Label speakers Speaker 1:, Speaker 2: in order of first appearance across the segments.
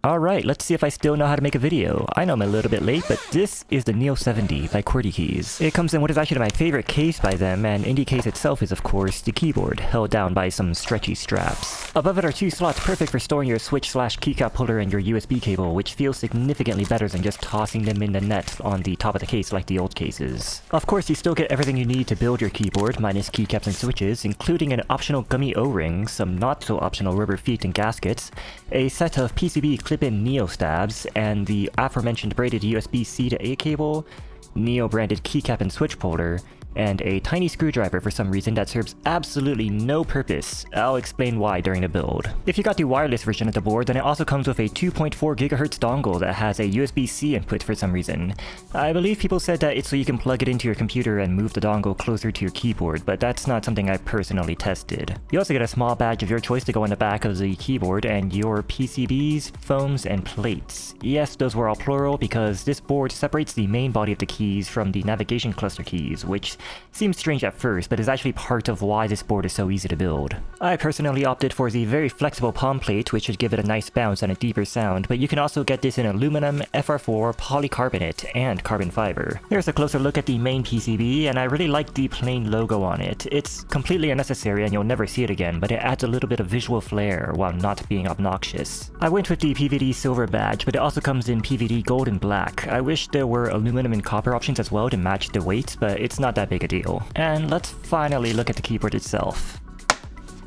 Speaker 1: Alright, let's see if I still know how to make a video. I know I'm a little bit late, but this is the Neo70 by Keycaps. It comes in what is actually my favorite case by them, and in the case itself is of course the keyboard, held down by some stretchy straps. Above it are two slots perfect for storing your switch/keycap holder and your USB cable, which feels significantly better than just tossing them in the net on the top of the case like the old cases. Of course, you still get everything you need to build your keyboard, minus keycaps and switches, including an optional gummy O-ring, some not so optional rubber feet and gaskets, a set of PCB clip-in Neo stabs, and the aforementioned braided USB-C to A cable, Neo branded keycap and switch holder, and a tiny screwdriver for some reason that serves absolutely no purpose. I'll explain why during the build. If you got the wireless version of the board, then it also comes with a 2.4 GHz dongle that has a USB-C input for some reason. I believe people said that it's so you can plug it into your computer and move the dongle closer to your keyboard, but that's not something I personally tested. You also get a small badge of your choice to go on the back of the keyboard and your PCBs, foams, and plates. Yes, those were all plural because this board separates the main body of the keys from the navigation cluster keys, which seems strange at first, but is actually part of why this board is so easy to build. I personally opted for the very flexible palm plate, which should give it a nice bounce and a deeper sound, but you can also get this in aluminum, FR4, polycarbonate, and carbon fiber. Here's a closer look at the main PCB, and I really like the plain logo on it. It's completely unnecessary and you'll never see it again, but it adds a little bit of visual flair while not being obnoxious. I went with the PVD silver badge, but it also comes in PVD gold and black. I wish there were aluminum and copper options as well to match the weight, but it's not that big a deal. And let's finally look at the keyboard itself.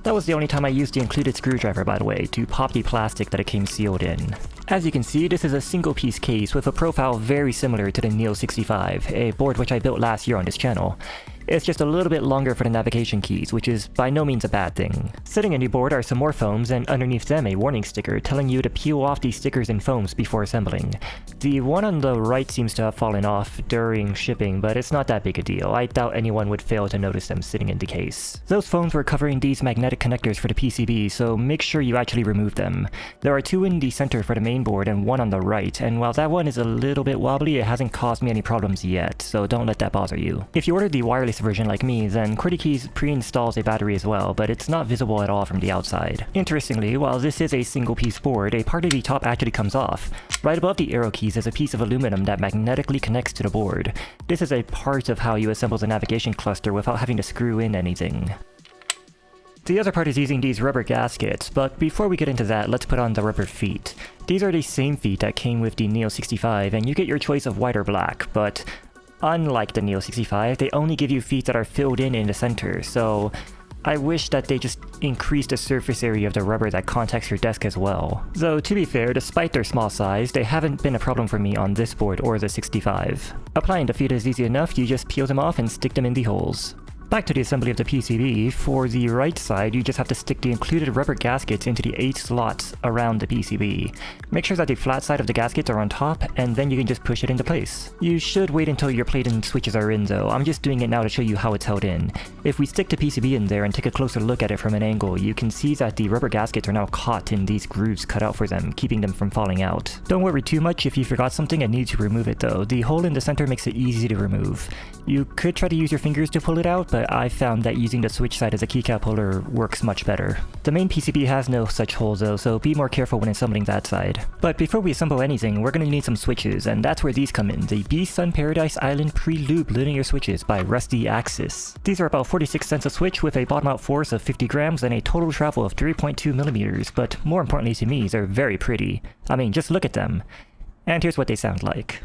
Speaker 1: That was the only time I used the included screwdriver, by the way, to pop the plastic that it came sealed in. As you can see, this is a single piece case with a profile very similar to the Neo65, a board which I built last year on this channel. It's just a little bit longer for the navigation keys, which is by no means a bad thing. Sitting in the board are some more foams, and underneath them a warning sticker telling you to peel off these stickers and foams before assembling. The one on the right seems to have fallen off during shipping, but it's not that big a deal. I doubt anyone would fail to notice them sitting in the case. Those foams were covering these magnetic connectors for the PCB, so make sure you actually remove them. There are two in the center for the main board and one on the right, and while that one is a little bit wobbly, it hasn't caused me any problems yet, so don't let that bother you. If you ordered the wireless version like me, then Keycaps pre-installs a battery as well, but it's not visible at all from the outside. Interestingly, while this is a single piece board, a part of the top actually comes off. Right above the arrow keys is a piece of aluminum that magnetically connects to the board. This is a part of how you assemble the navigation cluster without having to screw in anything. The other part is using these rubber gaskets, but before we get into that, let's put on the rubber feet. These are the same feet that came with the Neo65, and you get your choice of white or black, but unlike the Neo65, they only give you feet that are filled in the center, so I wish that they just increased the surface area of the rubber that contacts your desk as well. Though to be fair, despite their small size, they haven't been a problem for me on this board or the 65. Applying the feet is easy enough, you just peel them off and stick them in the holes. Back to the assembly of the PCB, for the right side you just have to stick the included rubber gaskets into the 8 slots around the PCB. Make sure that the flat side of the gaskets are on top, and then you can just push it into place. You should wait until your plate and switches are in though, I'm just doing it now to show you how it's held in. If we stick the PCB in there and take a closer look at it from an angle, you can see that the rubber gaskets are now caught in these grooves cut out for them, keeping them from falling out. Don't worry too much if you forgot something and need to remove it though, the hole in the center makes it easy to remove. You could try to use your fingers to pull it out, but I found that using the switch side as a keycap holder works much better. The main PCB has no such holes though, so be more careful when assembling that side. But before we assemble anything, we're going to need some switches, and that's where these come in, the B-Sun Paradise Island Pre-Lube Linear Switches by Rusty Axis. These are about 46 cents a switch with a bottom out force of 50 grams and a total travel of 3.2 millimeters, but more importantly to me, they're very pretty. I mean, just look at them. And here's what they sound like.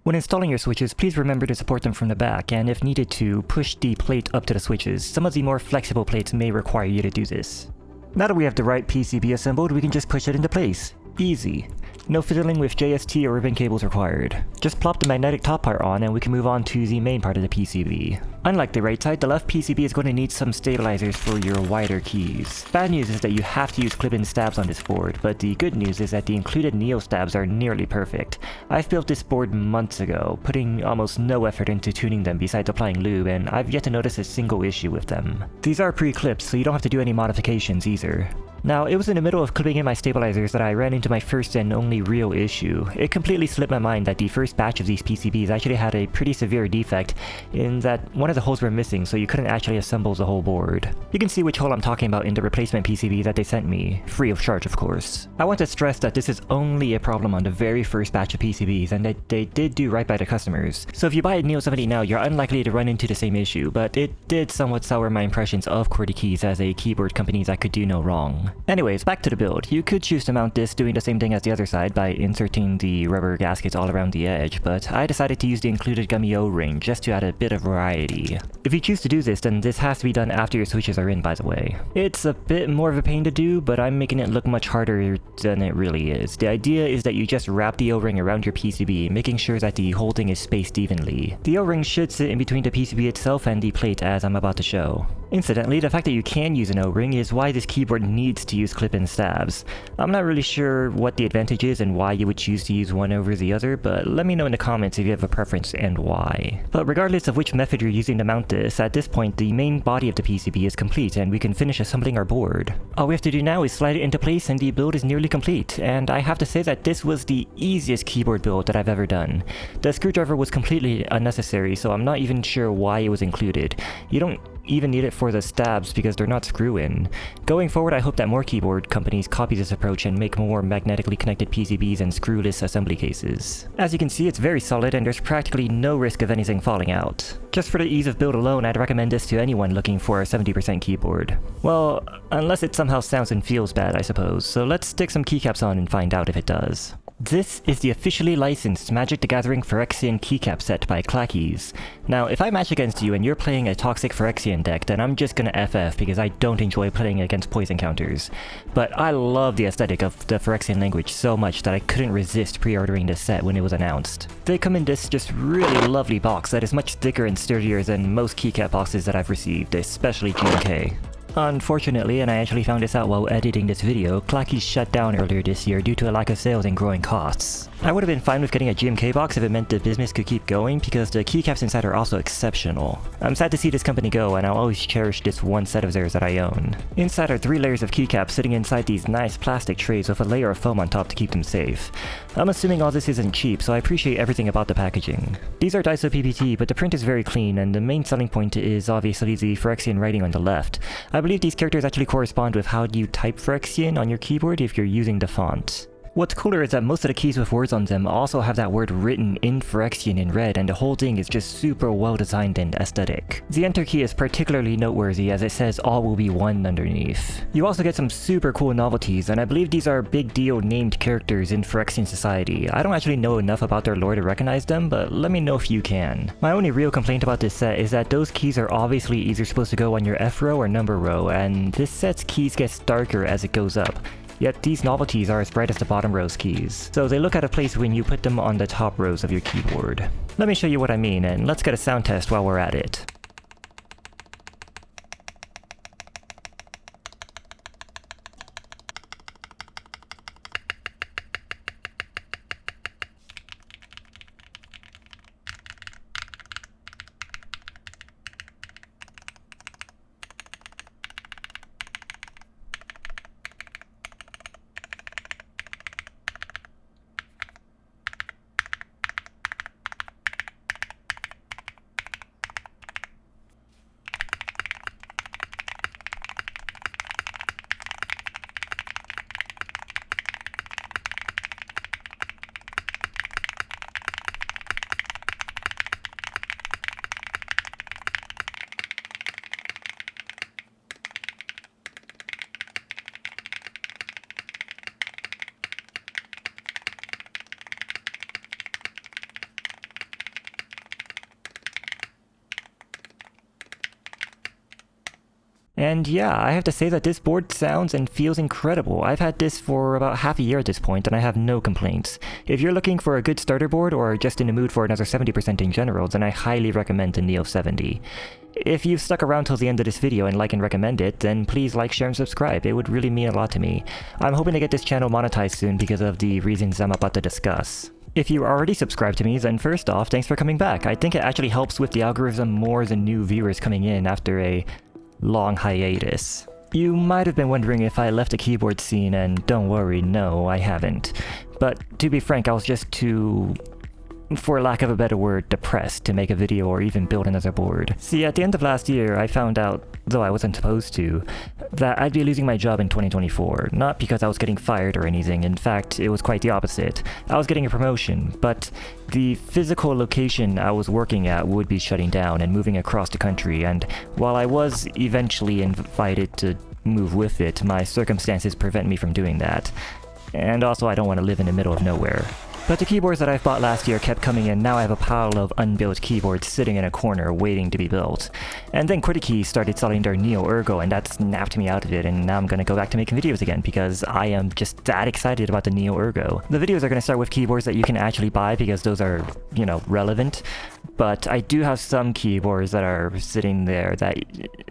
Speaker 1: When installing your switches, please remember to support them from the back, and if needed to, push the plate up to the switches. Some of the more flexible plates may require you to do this. Now that we have the right PCB assembled, we can just push it into place. Easy. No fiddling with JST or ribbon cables required. Just plop the magnetic top part on and we can move on to the main part of the PCB. Unlike the right side, the left PCB is going to need some stabilizers for your wider keys. Bad news is that you have to use clip-in stabs on this board, but the good news is that the included Neo stabs are nearly perfect. I've built this board months ago, putting almost no effort into tuning them besides applying lube, and I've yet to notice a single issue with them. These are pre-clipped, so you don't have to do any modifications either. Now, it was in the middle of clipping in my stabilizers that I ran into my first and only real issue. It completely slipped my mind that the first batch of these PCBs actually had a pretty severe defect in that one of the holes were missing, so you couldn't actually assemble the whole board. You can see which hole I'm talking about in the replacement PCB that they sent me, free of charge of course. I want to stress that this is only a problem on the very first batch of PCBs and that they did do right by the customers. So if you buy a Neo70 now, you're unlikely to run into the same issue, but it did somewhat sour my impressions of Keycaps as a keyboard company that could do no wrong. Anyways, back to the build. You could choose to mount this doing the same thing as the other side by inserting the rubber gaskets all around the edge, but I decided to use the included gummy O-ring just to add a bit of variety. If you choose to do this, then this has to be done after your switches are in, by the way. It's a bit more of a pain to do, but I'm making it look much harder than it really is. The idea is that you just wrap the O-ring around your PCB, making sure that the whole thing is spaced evenly. The O-ring should sit in between the PCB itself and the plate as I'm about to show. Incidentally, the fact that you can use an O-ring is why this keyboard needs to use clip-in stabs. I'm not really sure what the advantage is and why you would choose to use one over the other, but let me know in the comments if you have a preference and why. But regardless of which method you're using to mount this, at this point the main body of the PCB is complete and we can finish assembling our board. All we have to do now is slide it into place and the build is nearly complete, and I have to say that this was the easiest keyboard build that I've ever done. The screwdriver was completely unnecessary, so I'm not even sure why it was included. You don't even need it for the stabs because they're not screw-in. Going forward, I hope that more keyboard companies copy this approach and make more magnetically connected PCBs and screwless assembly cases. As you can see, it's very solid and there's practically no risk of anything falling out. Just for the ease of build alone, I'd recommend this to anyone looking for a 70% keyboard. Well, unless it somehow sounds and feels bad, I suppose, so let's stick some keycaps on and find out if it does. This is the officially licensed Magic the Gathering Phyrexian keycap set by Clackeys. Now, if I match against you and you're playing a toxic Phyrexian deck, then I'm just gonna FF because I don't enjoy playing against poison counters. But I love the aesthetic of the Phyrexian language so much that I couldn't resist pre-ordering this set when it was announced. They come in this just really lovely box that is much thicker and sturdier than most keycap boxes that I've received, especially GMK. Unfortunately, and I actually found this out while editing this video, Clackeys shut down earlier this year due to a lack of sales and growing costs. I would have been fine with getting a GMK box if it meant the business could keep going because the keycaps inside are also exceptional. I'm sad to see this company go and I'll always cherish this one set of theirs that I own. Inside are 3 layers of keycaps sitting inside these nice plastic trays with a layer of foam on top to keep them safe. I'm assuming all this isn't cheap, so I appreciate everything about the packaging. These are Daiso PPT, but the print is very clean and the main selling point is obviously the Phyrexian writing on the left. I believe these characters actually correspond with how you type Phyrexian on your keyboard if you're using the font. What's cooler is that most of the keys with words on them also have that word written in Phyrexian in red, and the whole thing is just super well designed and aesthetic. The enter key is particularly noteworthy as it says all will be one underneath. You also get some super cool novelties, and I believe these are big deal named characters in Phyrexian society. I don't actually know enough about their lore to recognize them, but let me know if you can. My only real complaint about this set is that those keys are obviously either supposed to go on your F row or number row, and this set's keys gets darker as it goes up. Yet these novelties are as bright as the bottom row's keys, so they look out of place when you put them on the top rows of your keyboard. Let me show you what I mean, and let's get a sound test while we're at it. And yeah, I have to say that this board sounds and feels incredible. I've had this for about half a year at this point and I have no complaints. If you're looking for a good starter board or just in the mood for another 70% in general, then I highly recommend the Neo70. If you've stuck around till the end of this video and like and recommend it, then please like, share, and subscribe. It would really mean a lot to me. I'm hoping to get this channel monetized soon because of the reasons I'm about to discuss. If you already subscribed to me, then first off, thanks for coming back. I think it actually helps with the algorithm more than new viewers coming in after a long hiatus. You might have been wondering if I left the keyboard scene, and don't worry, no, I haven't. But to be frank, I was just too, for lack of a better word, depressed to make a video or even build another board. See, at the end of last year, I found out, though I wasn't supposed to, that I'd be losing my job in 2024, not because I was getting fired or anything. In fact, it was quite the opposite. I was getting a promotion, but the physical location I was working at would be shutting down and moving across the country, and while I was eventually invited to move with it, my circumstances prevent me from doing that. And also, I don't want to live in the middle of nowhere. But the keyboards that I bought last year kept coming in. Now I have a pile of unbuilt keyboards sitting in a corner waiting to be built. And then Clackeys started selling their Neo Ergo, and that snapped me out of it, and now I'm gonna go back to making videos again because I am just that excited about the Neo Ergo. The videos are gonna start with keyboards that you can actually buy because those are, you know, relevant. But I do have some keyboards that are sitting there that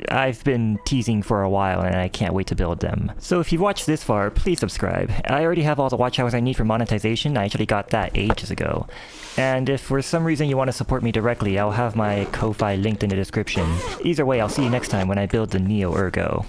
Speaker 1: I've been teasing for a while and I can't wait to build them. So if you've watched this far, please subscribe. I already have all the watch hours I need for monetization. I actually got that ages ago. And if for some reason you want to support me directly, I'll have my Ko-Fi linked in the description. Either way, I'll see you next time when I build the Neo Ergo.